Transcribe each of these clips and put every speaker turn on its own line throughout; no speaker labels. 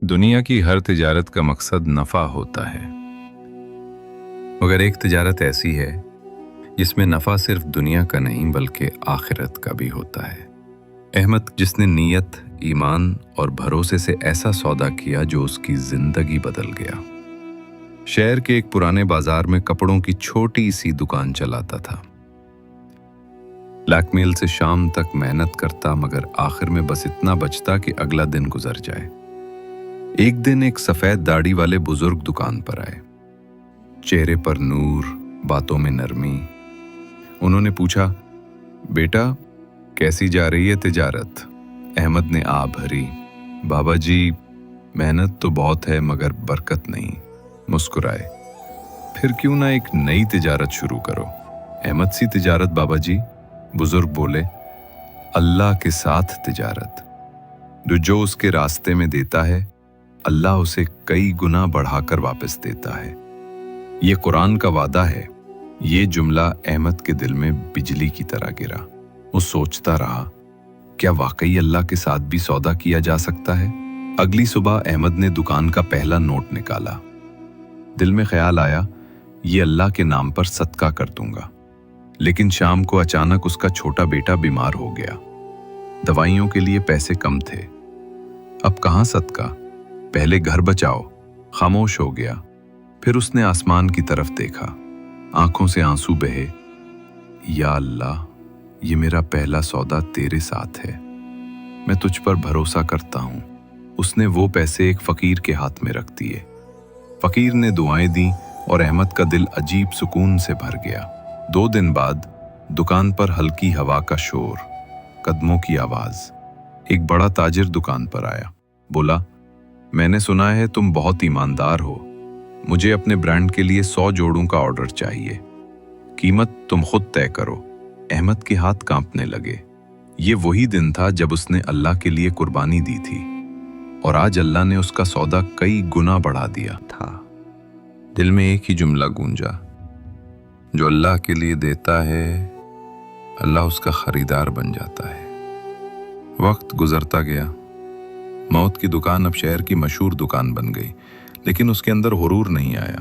दुनिया की हर तिजारत का मकसद नफ़ा होता है, मगर एक तिजारत ऐसी है जिसमें नफ़ा सिर्फ दुनिया का नहीं बल्कि आखिरत का भी होता है। अहमद, जिसने नीयत, ईमान और भरोसे से ऐसा सौदा किया जो उसकी जिंदगी बदल गया। शहर के एक पुराने बाजार में कपड़ों की छोटी सी दुकान चलाता था। ब्लैकमेल से शाम तक मेहनत करता, मगर आखिर में बस इतना बचता कि अगला दिन गुजर जाए। एक दिन एक सफेद दाढ़ी वाले बुजुर्ग दुकान पर आए, चेहरे पर नूर, बातों में नरमी। उन्होंने पूछा, बेटा कैसी जा रही है तिजारत? अहमद ने आ भरी, बाबा जी मेहनत तो बहुत है मगर बरकत नहीं। मुस्कुराए, फिर क्यों ना एक नई तिजारत शुरू करो। अहमद सी तिजारत बाबा जी? बुजुर्ग बोले, अल्लाह के साथ तिजारत। जो उसके रास्ते में देता है अल्लाह उसे कई गुना बढ़ाकर वापस देता है। ये कुरान का वादा है। ये जुमला अहमद के दिल में बिजली की तरह गिरा। वो सोचता रहा, क्या वाकई अल्लाह के साथ भी सौदा किया जा सकता है? अगली सुबह अहमद ने दुकान का पहला नोट निकाला। दिल में ख्याल आया, ये अल्लाह के नाम पर सदका कर दूंगा। लेकिन शाम को अचानक उसका छोटा बेटा बीमार हो गया। दवाइयों के लिए पैसे कम थे। अब कहां सदका? पहले घर बचाओ। खामोश हो गया। फिर उसने आसमान की तरफ देखा, आंखों से आंसू बहे। या अल्लाह, ये मेरा पहला सौदा तेरे साथ है। मैं तुझ पर भरोसा करता हूं। उसने वो पैसे एक फकीर के हाथ में रख दिए। फकीर ने दुआएं दी और अहमद का दिल अजीब सुकून से भर गया। 2 दिन बाद दुकान पर हल्की हवा का शोर, कदमों की आवाज। एक बड़ा ताजिर दुकान पर आया। बोला, मैंने सुना है तुम बहुत ईमानदार हो। मुझे अपने ब्रांड के लिए 100 जोड़ों का ऑर्डर चाहिए। कीमत तुम खुद तय करो। अहमद के हाथ कांपने लगे। ये वही दिन था जब उसने अल्लाह के लिए कुर्बानी दी थी, और आज अल्लाह ने उसका सौदा कई गुना बढ़ा दिया था। दिल में एक ही जुमला गूंजा, जो अल्लाह के लिए देता है अल्लाह उसका खरीदार बन जाता है। वक्त गुजरता गया। मौत की दुकान अब शहर की मशहूर दुकान बन गई, लेकिन उसके अंदर हुरूर नहीं आया।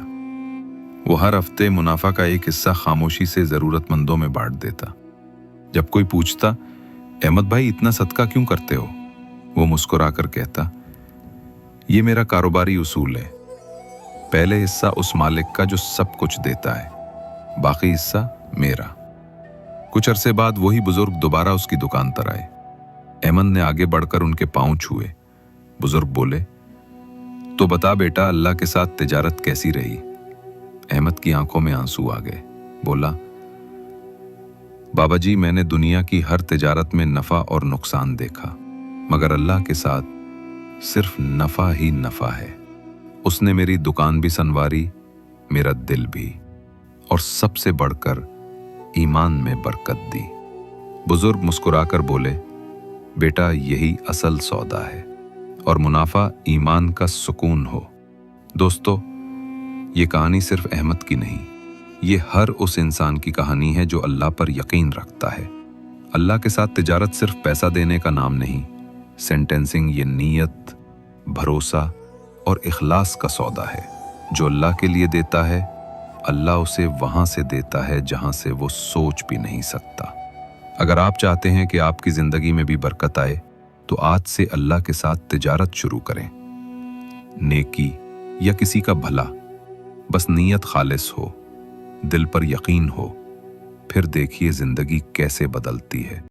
वो हर हफ्ते मुनाफा का एक हिस्सा खामोशी से जरूरतमंदों में बांट देता। जब कोई पूछता, अहमद भाई इतना सदका क्यों करते हो? वो मुस्कुराकर कहता, ये मेरा कारोबारी उसूल है। पहले हिस्सा उस मालिक का जो सब कुछ देता है, बाकी हिस्सा मेरा। कुछ अरसे बाद वही बुजुर्ग दोबारा उसकी दुकान पर आए। अहमद ने आगे बढ़कर उनके पांव छुए। बुजुर्ग बोले, तो बता बेटा, अल्लाह के साथ तिजारत कैसी रही? अहमद की आंखों में आंसू आ गए। बोला, बाबा जी मैंने दुनिया की हर तिजारत में नफा और नुकसान देखा, मगर अल्लाह के साथ सिर्फ नफा ही नफा है। उसने मेरी दुकान भी संवारी, मेरा दिल भी, और सबसे बढ़कर ईमान में बरकत दी। बुजुर्ग मुस्कुराकर बोले, बेटा यही असल सौदा है, और मुनाफा ईमान का सुकून हो। दोस्तों, ये कहानी सिर्फ अहमद की नहीं, ये हर उस इंसान की कहानी है जो अल्लाह पर यकीन रखता है। अल्लाह के साथ तिजारत सिर्फ पैसा देने का नाम नहीं, सेंटेंसिंग ये नीयत, भरोसा और इखलास का सौदा है। जो अल्लाह के लिए देता है अल्लाह उसे वहां से देता है जहां से वो सोच भी नहीं सकता। अगर आप चाहते हैं कि आपकी जिंदगी में भी बरकत आए, तो आज से अल्लाह के साथ तिजारत शुरू करें। नेकी या किसी का भला, बस नीयत खालिस हो, दिल पर यकीन हो, फिर देखिए जिंदगी कैसे बदलती है।